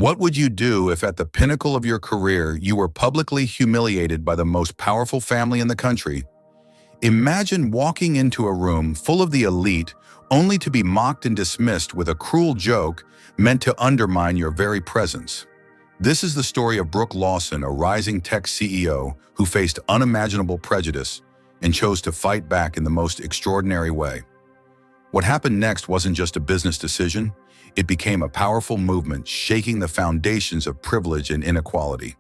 What would you do if at the pinnacle of your career you were publicly humiliated by the most powerful family in the country? Imagine walking into a room full of the elite only to be mocked and dismissed with a cruel joke meant to undermine your very presence. This is the story of Brooke Lawson, a rising tech CEO who faced unimaginable prejudice and chose to fight back in the most extraordinary way. What happened next wasn't just a business decision, it became a powerful movement shaking the foundations of privilege and inequality.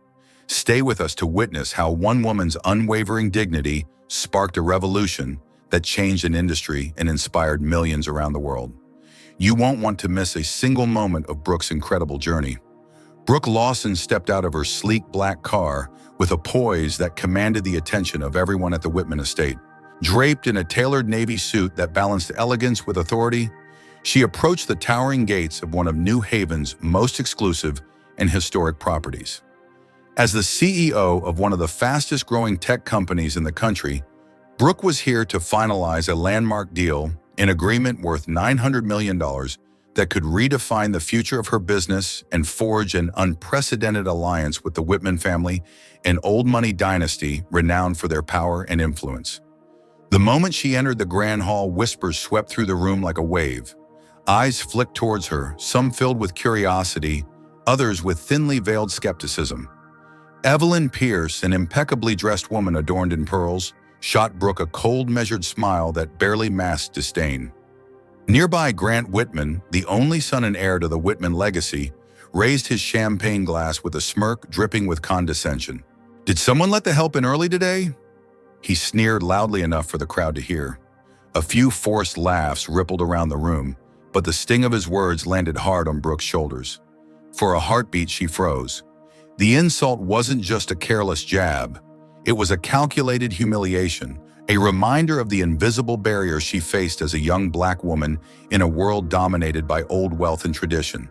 Stay with us to witness how one woman's unwavering dignity sparked a revolution that changed an industry and inspired millions around the world. You won't want to miss a single moment of Brooke's incredible journey. Brooke Lawson stepped out of her sleek black car with a poise that commanded the attention of everyone at the Whitman estate. Draped in a tailored navy suit that balanced elegance with authority, she approached the towering gates of one of New Haven's most exclusive and historic properties. As the CEO of one of the fastest-growing tech companies in the country, Brooke was here to finalize a landmark deal, an agreement worth $900 million that could redefine the future of her business and forge an unprecedented alliance with the Whitman family, an old money dynasty renowned for their power and influence. The moment she entered the grand hall, whispers swept through the room like a wave. Eyes flicked towards her, some filled with curiosity, others with thinly veiled skepticism. Evelyn Pierce, an impeccably dressed woman adorned in pearls, shot Brooke a cold, measured smile that barely masked disdain. Nearby, Grant Whitman, the only son and heir to the Whitman legacy, raised his champagne glass with a smirk dripping with condescension. "Did someone let the help in early today?" He sneered loudly enough for the crowd to hear. A few forced laughs rippled around the room, but the sting of his words landed hard on Brooke's shoulders. For a heartbeat, she froze. The insult wasn't just a careless jab. It was a calculated humiliation, a reminder of the invisible barrier she faced as a young black woman in a world dominated by old wealth and tradition.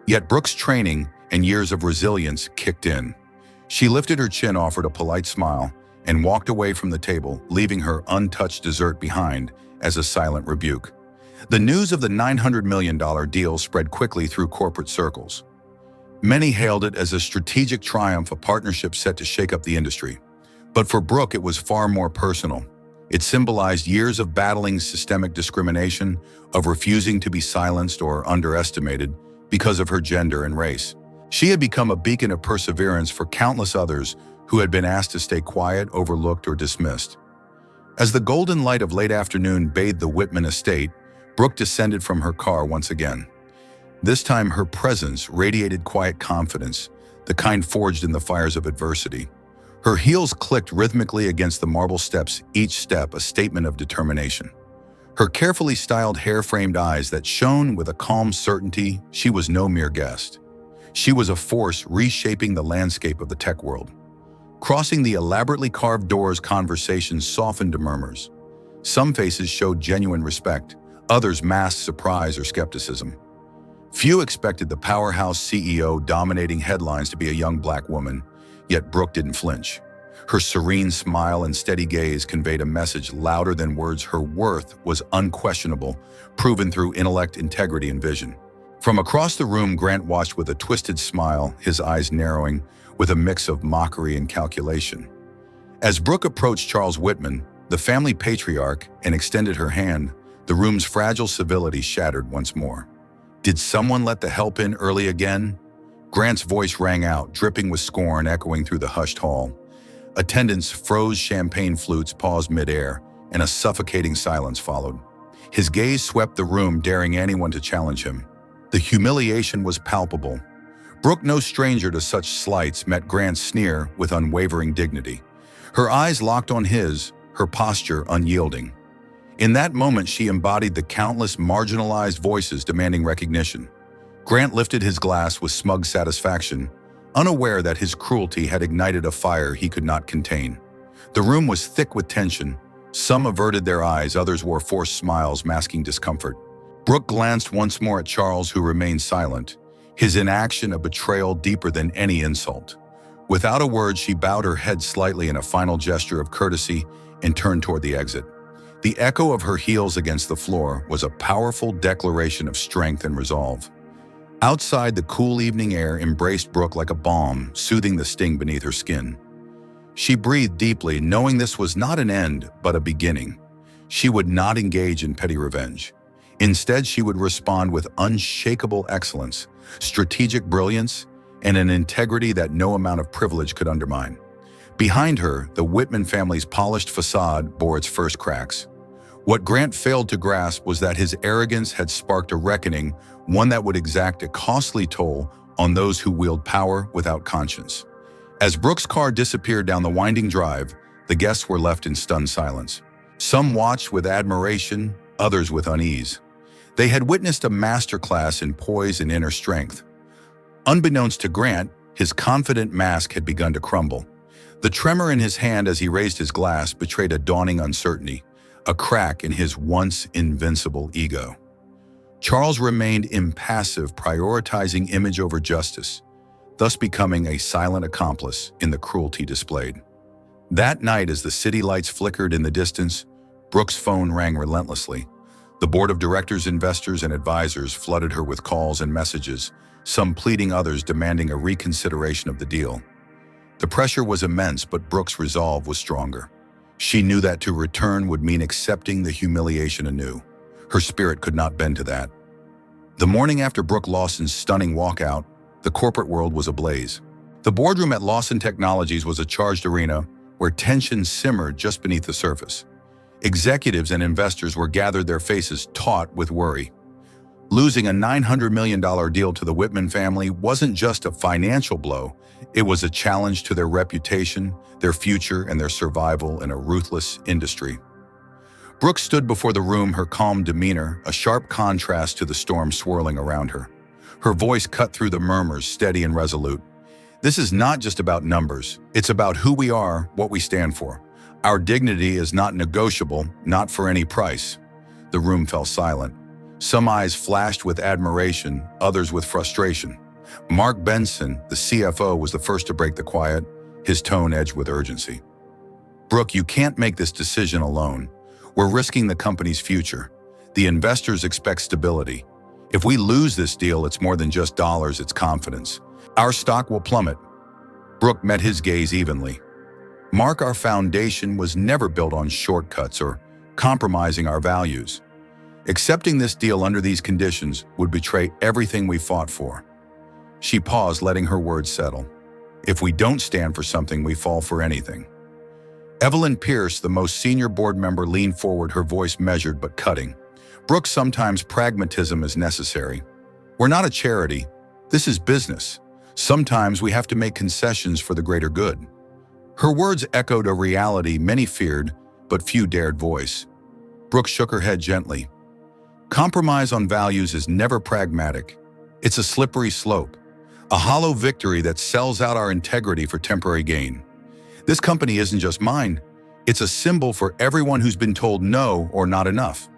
Yet Brooke's training and years of resilience kicked in. She lifted her chin, offered a polite smile, and walked away from the table, leaving her untouched dessert behind as a silent rebuke. The news of the $900 million deal spread quickly through corporate circles. Many hailed it as a strategic triumph, a partnership set to shake up the industry. But for Brooke, it was far more personal. It symbolized years of battling systemic discrimination, of refusing to be silenced or underestimated because of her gender and race. She had become a beacon of perseverance for countless others who had been asked to stay quiet, overlooked, or dismissed. As the golden light of late afternoon bathed the Whitman estate, Brooke descended from her car once again. This time, her presence radiated quiet confidence, the kind forged in the fires of adversity. Her heels clicked rhythmically against the marble steps, each step a statement of determination. Her carefully styled hair-framed eyes that shone with a calm certainty she was no mere guest. She was a force reshaping the landscape of the tech world. Crossing the elaborately carved doors, conversations softened to murmurs. Some faces showed genuine respect, others masked surprise or skepticism. Few expected the powerhouse CEO dominating headlines to be a young black woman, yet Brooke didn't flinch. Her serene smile and steady gaze conveyed a message louder than words. Her worth was unquestionable, proven through intellect, integrity, and vision. From across the room, Grant watched with a twisted smile, his eyes narrowing with a mix of mockery and calculation. As Brooke approached Charles Whitman, the family patriarch, and extended her hand, the room's fragile civility shattered once more. "Did someone let the help in early again?" Grant's voice rang out, dripping with scorn, echoing through the hushed hall. Attendants froze, champagne flutes paused midair, and a suffocating silence followed. His gaze swept the room, daring anyone to challenge him. The humiliation was palpable. Brooke, no stranger to such slights, met Grant's sneer with unwavering dignity. Her eyes locked on his, her posture unyielding. In that moment, she embodied the countless marginalized voices demanding recognition. Grant lifted his glass with smug satisfaction, unaware that his cruelty had ignited a fire he could not contain. The room was thick with tension. Some averted their eyes, others wore forced smiles masking discomfort. Brooke glanced once more at Charles, who remained silent, his inaction a betrayal deeper than any insult. Without a word, she bowed her head slightly in a final gesture of courtesy and turned toward the exit. The echo of her heels against the floor was a powerful declaration of strength and resolve. Outside, the cool evening air embraced Brooke like a balm, soothing the sting beneath her skin. She breathed deeply, knowing this was not an end, but a beginning. She would not engage in petty revenge. Instead, she would respond with unshakable excellence, strategic brilliance, and an integrity that no amount of privilege could undermine. Behind her, the Whitman family's polished facade bore its first cracks. What Grant failed to grasp was that his arrogance had sparked a reckoning, one that would exact a costly toll on those who wield power without conscience. As Brooke's car disappeared down the winding drive, the guests were left in stunned silence. Some watched with admiration, others with unease. They had witnessed a masterclass in poise and inner strength. Unbeknownst to Grant, his confident mask had begun to crumble. The tremor in his hand as he raised his glass betrayed a dawning uncertainty, a crack in his once invincible ego. Charles remained impassive, prioritizing image over justice, thus becoming a silent accomplice in the cruelty displayed. That night, as the city lights flickered in the distance, Brooke's phone rang relentlessly. The board of directors, investors, and advisors flooded her with calls and messages, some pleading, others demanding a reconsideration of the deal. The pressure was immense, but Brooke's resolve was stronger. She knew that to return would mean accepting the humiliation anew. Her spirit could not bend to that. The morning after Brooke Lawson's stunning walkout, the corporate world was ablaze. The boardroom at Lawson Technologies was a charged arena where tension simmered just beneath the surface. Executives and investors were gathered, their faces taut with worry. Losing a $900 million deal to the Whitman family wasn't just a financial blow, it was a challenge to their reputation, their future, and their survival in a ruthless industry. Brooke stood before the room, her calm demeanor a sharp contrast to the storm swirling around her. Her voice cut through the murmurs, steady and resolute. This is not just about numbers. It's about who we are, what we stand for. Our dignity is not negotiable, not for any price. The room fell silent. Some eyes flashed with admiration, others with frustration. Mark Benson, the CFO, was the first to break the quiet, his tone edged with urgency. Brooke, you can't make this decision alone. We're risking the company's future. The investors expect stability. If we lose this deal, it's more than just dollars, it's confidence. Our stock will plummet. Brooke met his gaze evenly. Mark, our foundation was never built on shortcuts or compromising our values. Accepting this deal under these conditions would betray everything we fought for. She paused, letting her words settle. If we don't stand for something, we fall for anything. Evelyn Pierce, the most senior board member, leaned forward, her voice measured but cutting. Brooke, sometimes pragmatism is necessary. We're not a charity. This is business. Sometimes we have to make concessions for the greater good. Her words echoed a reality many feared, but few dared voice. Brooke shook her head gently. Compromise on values is never pragmatic. It's a slippery slope, a hollow victory that sells out our integrity for temporary gain. This company isn't just mine. It's a symbol for everyone who's been told no or not enough.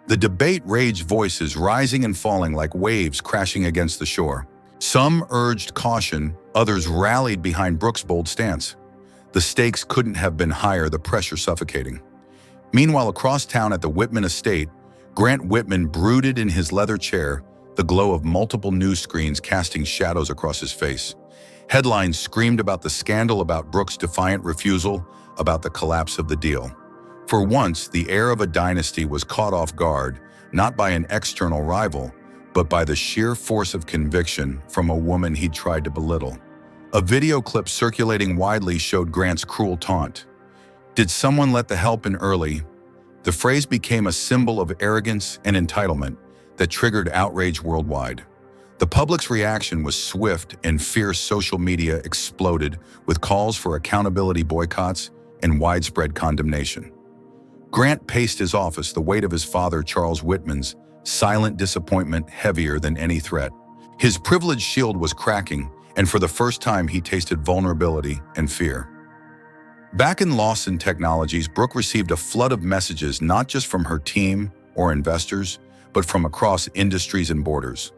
The debate raged, voices rising and falling like waves crashing against the shore. Some urged caution, others rallied behind Brooke's bold stance. The stakes couldn't have been higher, the pressure suffocating. Meanwhile, across town at the Whitman estate, Grant Whitman brooded in his leather chair, the glow of multiple news screens casting shadows across his face. Headlines screamed about the scandal, about Brooke's defiant refusal, about the collapse of the deal. For once, the heir of a dynasty was caught off guard, not by an external rival, but by the sheer force of conviction from a woman he'd tried to belittle. A video clip circulating widely showed Grant's cruel taunt. "Did someone let the help in early?" The phrase became a symbol of arrogance and entitlement that triggered outrage worldwide. The public's reaction was swift, and fierce. Social media exploded with calls for accountability, boycotts, and widespread condemnation. Grant paced his office, the weight of his father, Charles Whitman's silent disappointment heavier than any threat. His privileged shield was cracking, and for the first time he tasted vulnerability and fear. Back in Lawson Technologies, Brooke received a flood of messages, not just from her team or investors, but from across industries and borders.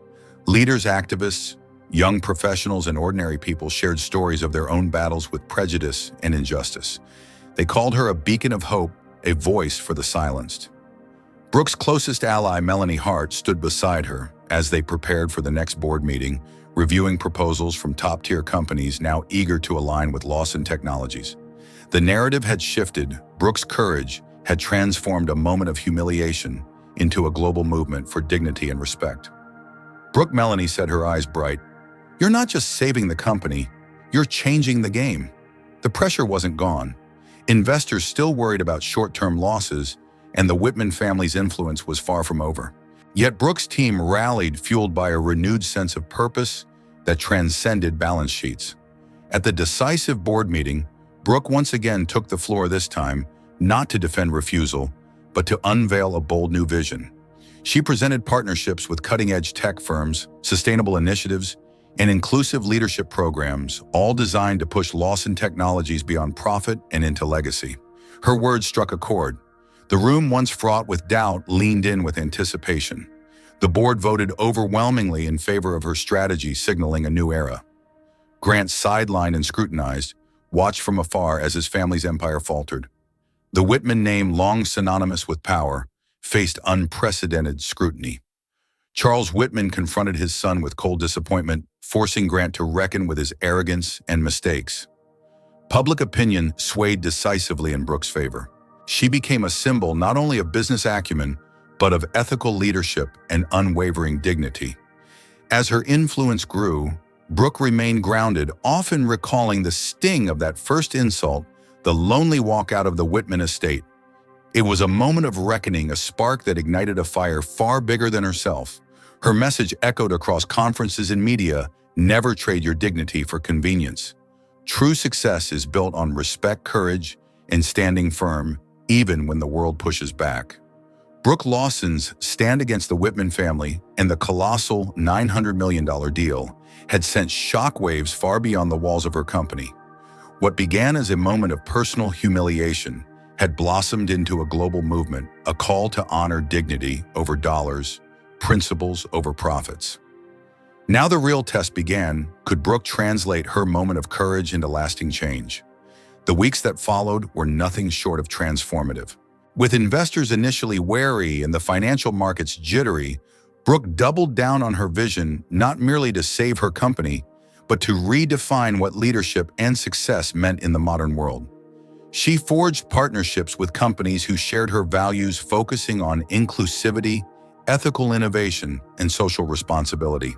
Leaders, activists, young professionals, and ordinary people shared stories of their own battles with prejudice and injustice. They called her a beacon of hope, a voice for the silenced. Brooke's closest ally, Melanie Hart, stood beside her, as they prepared for the next board meeting, reviewing proposals from top-tier companies now eager to align with Lawson Technologies. The narrative had shifted. Brooks' courage had transformed a moment of humiliation into a global movement for dignity and respect. Brooke Melanie said, her eyes bright, "You're not just saving the company, you're changing the game." The pressure wasn't gone. Investors still worried about short-term losses, and the Whitman family's influence was far from over. Yet Brooks' team rallied, fueled by a renewed sense of purpose that transcended balance sheets. At the decisive board meeting, Brooke once again took the floor, this time not to defend refusal, but to unveil a bold new vision. She presented partnerships with cutting-edge tech firms, sustainable initiatives, and inclusive leadership programs, all designed to push Lawson Technologies beyond profit and into legacy. Her words struck a chord. The room, once fraught with doubt, leaned in with anticipation. The board voted overwhelmingly in favor of her strategy, signaling a new era. Grant, sidelined and scrutinized, watched from afar as his family's empire faltered. The Whitman name, long synonymous with power, faced unprecedented scrutiny. Charles Whitman confronted his son with cold disappointment, forcing Grant to reckon with his arrogance and mistakes. Public opinion swayed decisively in Brooks' favor. She became a symbol not only of business acumen, but of ethical leadership and unwavering dignity. As her influence grew, Brooke remained grounded, often recalling the sting of that first insult, the lonely walk out of the Whitman estate. It was a moment of reckoning, a spark that ignited a fire far bigger than herself. Her message echoed across conferences and media: never trade your dignity for convenience. True success is built on respect, courage, and standing firm, even when the world pushes back. Brooke Lawson's stand against the Whitman family and the colossal $900 million deal had sent shockwaves far beyond the walls of her company. What began as a moment of personal humiliation had blossomed into a global movement, a call to honor dignity over dollars, principles over profits. Now the real test began. Could Brooke translate her moment of courage into lasting change? The weeks that followed were nothing short of transformative. With investors initially wary and the financial markets jittery, Brooke doubled down on her vision, not merely to save her company, but to redefine what leadership and success meant in the modern world. She forged partnerships with companies who shared her values, focusing on inclusivity, ethical innovation, and social responsibility.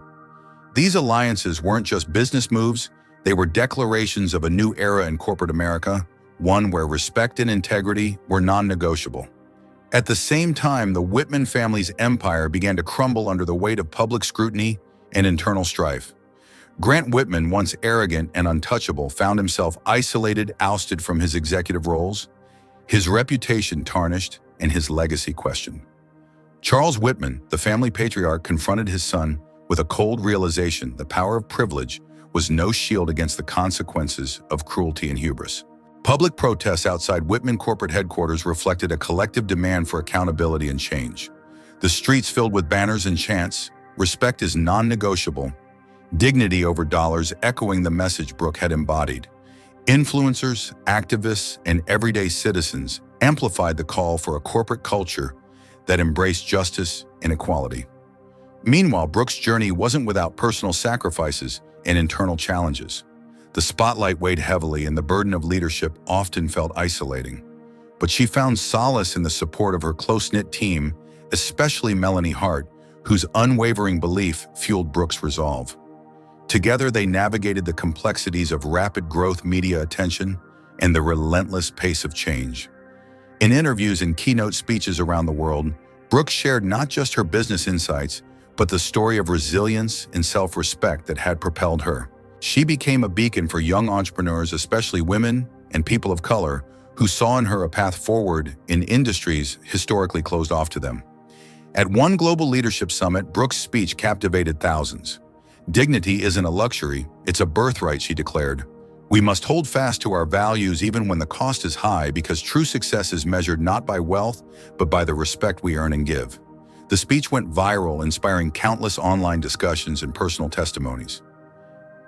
These alliances weren't just business moves, they were declarations of a new era in corporate America, one where respect and integrity were non-negotiable. At the same time, the Whitman family's empire began to crumble under the weight of public scrutiny and internal strife. Grant Whitman, once arrogant and untouchable, found himself isolated, ousted from his executive roles, his reputation tarnished, and his legacy questioned. Charles Whitman, the family patriarch, confronted his son with a cold realization: the power of privilege was no shield against the consequences of cruelty and hubris. Public protests outside Whitman corporate headquarters reflected a collective demand for accountability and change. The streets filled with banners and chants: "Respect is non-negotiable, dignity over dollars," echoing the message Brooke had embodied. Influencers, activists, and everyday citizens amplified the call for a corporate culture that embraced justice and equality. Meanwhile, Brooke's journey wasn't without personal sacrifices and internal challenges. The spotlight weighed heavily, and the burden of leadership often felt isolating. But she found solace in the support of her close-knit team, especially Melanie Hart, whose unwavering belief fueled Brooke's resolve. Together, they navigated the complexities of rapid growth, media attention, and the relentless pace of change. In interviews and keynote speeches around the world, Brooke shared not just her business insights, but the story of resilience and self-respect that had propelled her. She became a beacon for young entrepreneurs, especially women and people of color, who saw in her a path forward in industries historically closed off to them. At one global leadership summit, Brooke's speech captivated thousands. "Dignity isn't a luxury, it's a birthright," she declared. "We must hold fast to our values even when the cost is high, because true success is measured not by wealth, but by the respect we earn and give." The speech went viral, inspiring countless online discussions and personal testimonies.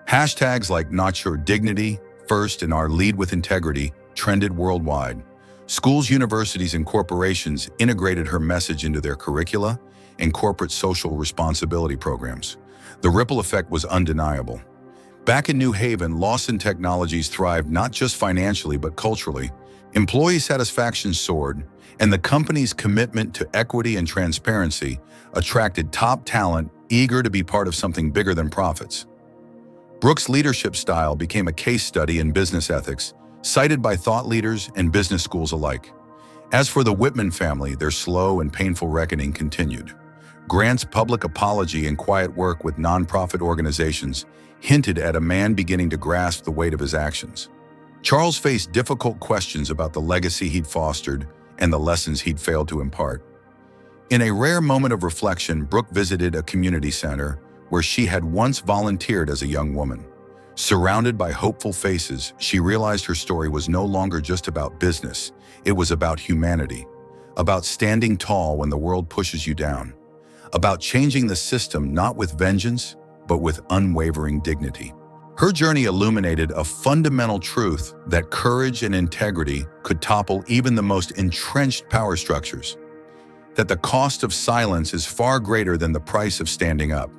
Hashtags like "Not Your Dignity First" and "Our Lead with Integrity" trended worldwide. Schools, universities, and corporations integrated her message into their curricula and corporate social responsibility programs. The ripple effect was undeniable. Back in New Haven, Lawson Technologies thrived not just financially but culturally. Employee satisfaction soared, and the company's commitment to equity and transparency attracted top talent eager to be part of something bigger than profits. Brooks' leadership style became a case study in business ethics, cited by thought leaders and business schools alike. As for the Whitman family, their slow and painful reckoning continued. Grant's public apology and quiet work with nonprofit organizations hinted at a man beginning to grasp the weight of his actions. Charles faced difficult questions about the legacy he'd fostered and the lessons he'd failed to impart. In a rare moment of reflection, Brooke visited a community center where she had once volunteered as a young woman. Surrounded by hopeful faces, she realized her story was no longer just about business. It was about humanity, about standing tall when the world pushes you down, about changing the system not with vengeance, but with unwavering dignity. Her journey illuminated a fundamental truth that courage and integrity could topple even the most entrenched power structures, that the cost of silence is far greater than the price of standing up.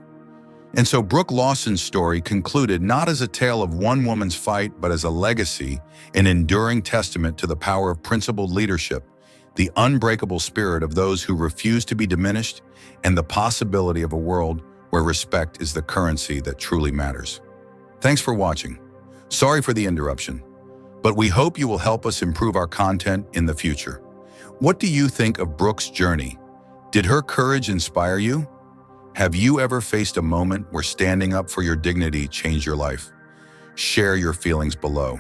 And so Brooke Lawson's story concluded not as a tale of one woman's fight, but as a legacy, an enduring testament to the power of principled leadership, the unbreakable spirit of those who refuse to be diminished, and the possibility of a world where respect is the currency that truly matters. Thanks for watching. Sorry for the interruption, but we hope you will help us improve our content in the future. What do you think of Brooke's journey? Did her courage inspire you? Have you ever faced a moment where standing up for your dignity changed your life? Share your feelings below.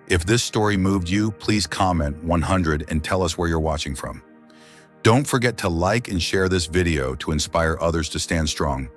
If this story moved you, please comment 100 and tell us where you're watching from. Don't forget to like and share this video to inspire others to stand strong.